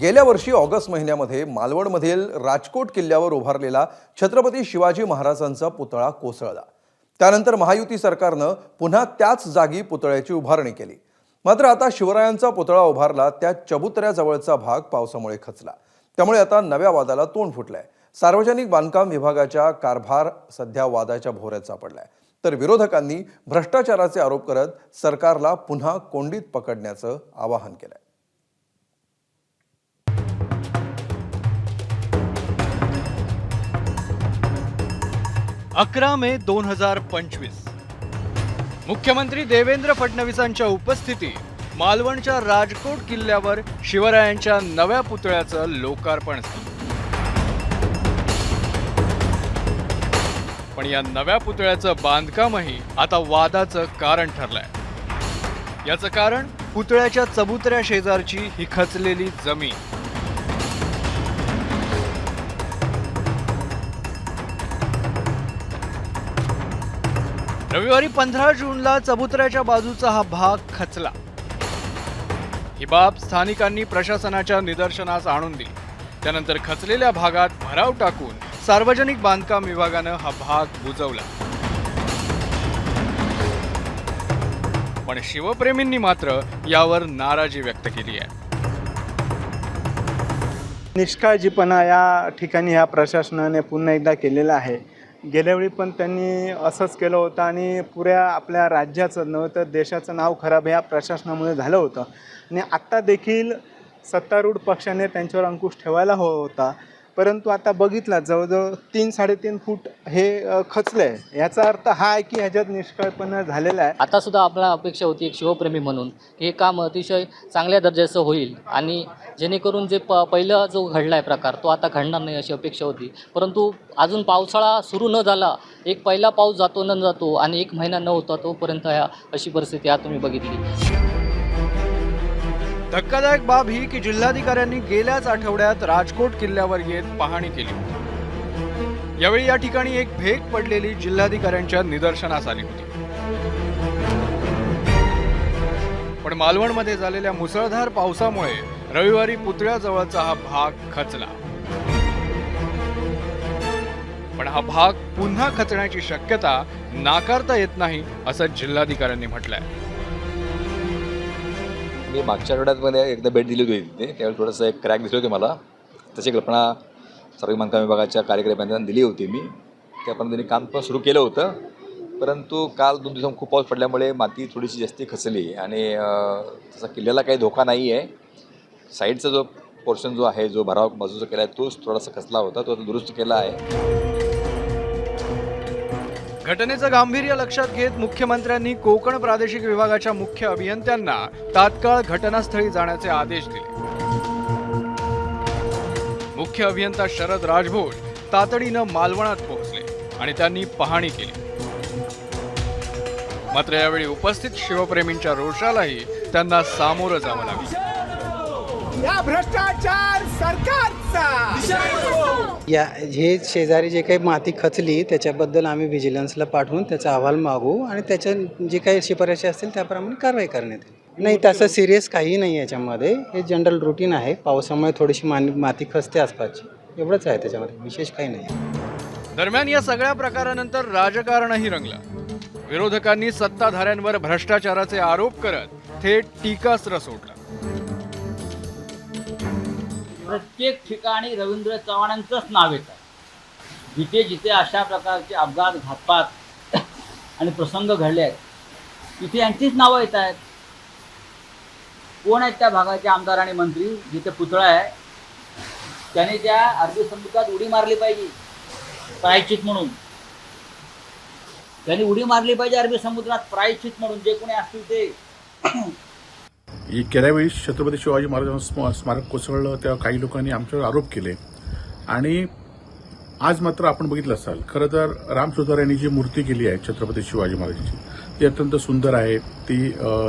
गेल्या वर्षी ऑगस्ट महिन्यामध्ये मालवणमधील राजकोट किल्ल्यावर उभारलेला छत्रपती शिवाजी महाराजांचा पुतळा कोसळला। त्यानंतर महायुती सरकारनं पुन्हा त्याच जागी पुतळ्याची उभारणी केली। मात्र आता शिवरायांचा पुतळा उभारला त्या चबुतऱ्याजवळचा भाग पावसामुळे खचला। त्यामुळे आता नव्या वादाला तोंड फुटलंय। सार्वजनिक बांधकाम विभागाचा कारभार सध्या वादाच्या भोवऱ्यात सापडलाय। तर विरोधकांनी भ्रष्टाचाराचे आरोप करत सरकारला पुन्हा कोंडीत पकडण्याचं आवाहन केलंय। 11 मे 2025 मुख्यमंत्री देवेंद्र फडणवीसांच्या उपस्थितीत मालवणच्या राजकोट किल्ल्यावर शिवरायांच्या नव्या पुतळ्याचं लोकार्पण झालं। पण या नव्या पुतळ्याचं बांधकामही आता वादाचं कारण ठरलंय। याचं कारण पुतळ्याच्या चबुतऱ्या शेजारची ही खचलेली जमीन। रविवारी 15 जूनला चबुतऱ्याच्या बाजूचा हा भाग खचला। ही बाब स्थानिकांनी प्रशासनाच्या निदर्शनास आणून दिली। त्यानंतर खचलेल्या भागात भराव टाकून सार्वजनिक बांधकाम विभागानं हा भाग बुजवला। पण शिवप्रेमींनी मात्र यावर नाराजी व्यक्त केली आहे। निष्काळजीपणा या ठिकाणी ह्या प्रशासनाने पुन्हा एकदा केलेला आहे। गेल्यावेळी पण त्यांनी असंच केलं होतं आणि पुऱ्या आपल्या राज्याचं नव्हे तर देशाचं नाव खराब ह्या प्रशासनामुळे झालं होतं। आणि आत्ता देखील सत्तारूढ पक्षाने त्यांच्यावर अंकुश ठेवायला हवा होता, परंतु आता बघितलं जवळजवळ 3-3.5 फूट हे खचले। याचा अर्थ हा आहे की ह्याच्यात निष्काळपणा झालेला आहे। आता सुद्धा आपल्याला अपेक्षा होती एक शिवप्रेमी म्हणून की हे काम अतिशय चांगल्या दर्जाचं होईल आणि जेणेकरून जे पहिला जो घडला आहे प्रकार तो आता घडणार नाही अशी अपेक्षा होती। परंतु अजून पावसाळा सुरू न झाला, एक पहिला पाऊस जातो न जातो आणि 1 महिना न होता तोपर्यंत अशी परिस्थिती आज तुम्ही बघितली। धक्कादायक बाब ही की जिल्हाधिकाऱ्यांनी गेल्याच आठवड्यात राजकोट किल्ल्यावर येत पाहणी केली होती। यावेळी या ठिकाणी एक भेग पडलेली जिल्हाधिकाऱ्यांच्या निदर्शनास आली होती। पण मालवणमध्ये झालेल्या मुसळधार पावसामुळे रविवारी पुतळ्याजवळचा हा भाग खचला। पण हा भाग पुन्हा खचण्याची शक्यता नाकारता येत नाही असं जिल्हाधिकाऱ्यांनी म्हटलंय। मी मागच्या आठवड्यात एकदा भेट दिली होती तिथे, त्यावेळी थोडंसं एक क्रॅक दिसले होते मला। तशी कल्पना सार्वजनिक बांधकाम विभागाच्या कार्यकर्त्यांना दिली होती मी। त्याप्रमाणे त्यांनी काम पण सुरू केलं होतं, परंतु काल 2 दिवसांत खूप पाऊस पडल्यामुळे माती थोडीशी जास्ती खचली आणि तसा किल्ल्याला काही धोका नाही आहे। साईडचा जो पोर्शन जो आहे, जो भराव बाजूचा केला आहे तोच थोडासा खचला होता, तो आता दुरुस्त केला आहे। घटनेचं गांभीर्य लक्षात घेत मुख्यमंत्र्यांनी कोकण प्रादेशिक विभागाच्या मुख्य अभियंत्यांना तात्काळ घटनास्थळी जाण्याचे आदेश दिले। मुख्य अभियंता शरद राजभोज तातडीनं मालवणात पोहोचले आणि त्यांनी पाहणी केली। मात्र यावेळी उपस्थित शिवप्रेमींच्या रोषालाही त्यांना सामोरं जावं लागलं। या भ्रष्टाचार सरकारचा या हे शेजारी जे काही माती खचली त्याच्याबद्दल आम्ही व्हिजिलन्सला पाठवून त्याचा अहवाल मागू आणि त्याच्या जे काही शिफारशी असतील त्याप्रमाणे कारवाई करण्यात येईल। नाही, तसं सिरियस काही नाही याच्यामध्ये, हे जनरल रुटीन आहे। पावसामुळे थोडीशी माती खचते आसपासची, एवढंच आहे, त्याच्यामध्ये विशेष काही नाही। दरम्यान या सगळ्या प्रकारानंतर राजकारणही रंगलं। विरोधकांनी सत्ताधाऱ्यांवर भ्रष्टाचाराचे आरोप करत थेट टीकास्त्र सोडलं। प्रत्येक ठिकाणी रवींद्र चव्हाणांचंच नाव येतं। जिथे जिथे अशा प्रकारचे अपघात, घातपात आणि प्रसंग घडले आहेत तिथे यांचीच नावं येत आहेत। कोण आहेत त्या भागाचे आमदार आणि मंत्री? जिथे पुतळा आहे त्याने त्या अरबी समुद्रात उडी मारली पाहिजे प्रायश्चित म्हणून। त्यांनी उडी मारली पाहिजे अरबी समुद्रात प्रायश्चित म्हणून, जे कोणी असतील ते। गेल्या वेळी छत्रपती शिवाजी महाराजांचं स्मारक कोसळलं तेव्हा काही लोकांनी आमच्यावर आरोप केले आणि आज मात्र आपण बघितलं असाल, खरं तर राम सुतार यांनी जी मूर्ती केली आहे छत्रपती शिवाजी महाराजांची ती अत्यंत सुंदर आहे।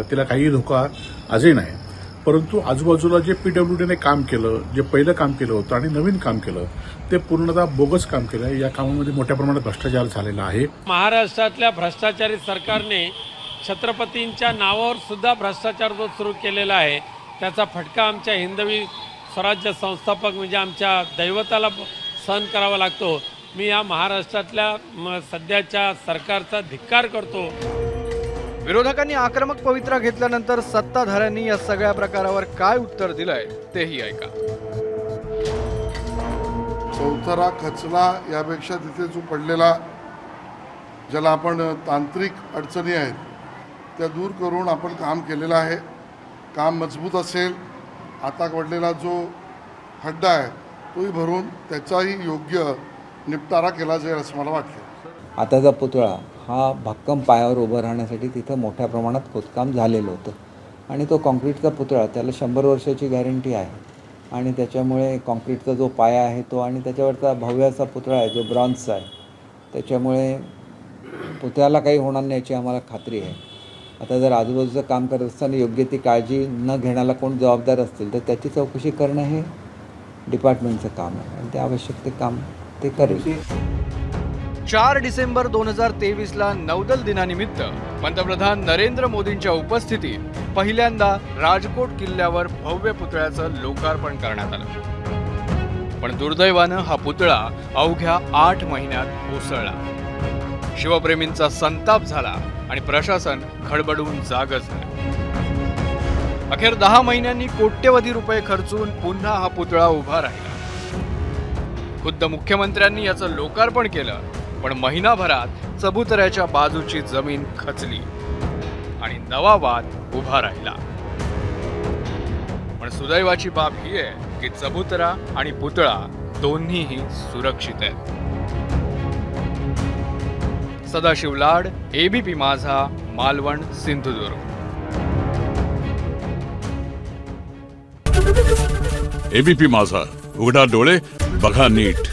तिला काही धोका आजही नाही, परंतु आजूबाजूला जे PWDने काम केलं, जे पहिलं काम केलं होतं आणि नवीन काम केलं ते पूर्णतः बोगस काम केलं आहे। या कामामध्ये मोठ्या प्रमाणात भ्रष्टाचार झालेला आहे। महाराष्ट्रातल्या भ्रष्टाचारी सरकारने छत्रपतींच्या नावावर सुद्धा भ्रष्टाचार जो सुरू केलेला आहे त्याचा फटका आमच्या हिंदवी स्वराज्य संस्थापक म्हणजे आमच्या दैवताला सहन करावा लागतो. मी या महाराष्ट्रातल्या सध्याच्या सरकारचा धिक्कार करतो. विरोधकांनी आक्रमक पवित्रा घेतल्यानंतर सत्ताधाऱ्यांनी या सगळ्या प्रकारावर काय उत्तर दिलंय तेही ऐका. चौथरा खचला यापेक्षा तिथे जो पडलेला, ज्याला आपण तांत्रिक अडचणी आहेत त्या दूर करून आपण काम केलेलं आहे. काम मजबूत असेल. आता पडलेला जो खड्डा आहे तोही भरून त्याचाही योग्य निपटारा केला जाईल असं मला वाटतं. आताचा पुतळा हा भक्कम पायावर उभं राहण्यासाठी तिथं मोठ्या प्रमाणात खोदकाम झालेलं होतं आणि तो कॉन्क्रीटचा पुतळा, त्याला 100 वर्षाची गॅरंटी आहे आणि त्याच्यामुळे कॉन्क्रीटचा जो पाया आहे तो आणि त्याच्यावरचा भव्याचा पुतळा आहे जो ब्रॉन्झचा आहे, त्याच्यामुळे पुतळ्याला काही होणार नाही याची आम्हाला खात्री आहे. आता जर आजूबाजूचं काम करत असताना योग्य ती काळजी न घेण्याला कोण जबाबदार असतील तर त्याची चौकशी करणं हे डिपार्टमेंटचं काम आहे आणि ते आवश्यक ते काम ते करेल. 4 डिसेंबर 2023ला नौदल दिनानिमित्त पंतप्रधान नरेंद्र मोदींच्या उपस्थितीत पहिल्यांदा राजकोट किल्ल्यावर भव्य पुतळ्याचं लोकार्पण करण्यात आलं. पण दुर्दैवानं हा पुतळा अवघ्या 8 महिन्यात कोसळला. शिवप्रेमींचा संताप झाला आणि प्रशासन खडबडून जागं झालं. अखेर 10 महिन्यांनी कोट्यवधी रुपये खर्चून पुन्हा हा पुतळा उभा राहिला. खुद्द मुख्यमंत्र्यांनी याचं लोकार्पण केलं, पण महिनाभरात चबुतऱ्याच्या बाजूची जमीन खचली आणि नवा वाद उभा राहिला. पण सुदैवाची बाब ही आहे की चबुतरा आणि पुतळा दोन्हीही सुरक्षित आहेत. सदाशिव लाड, एबीपी माझा, मालवण, सिंधुदुर्ग. एबीपी माझा, उघडा डोळे बघा नीट.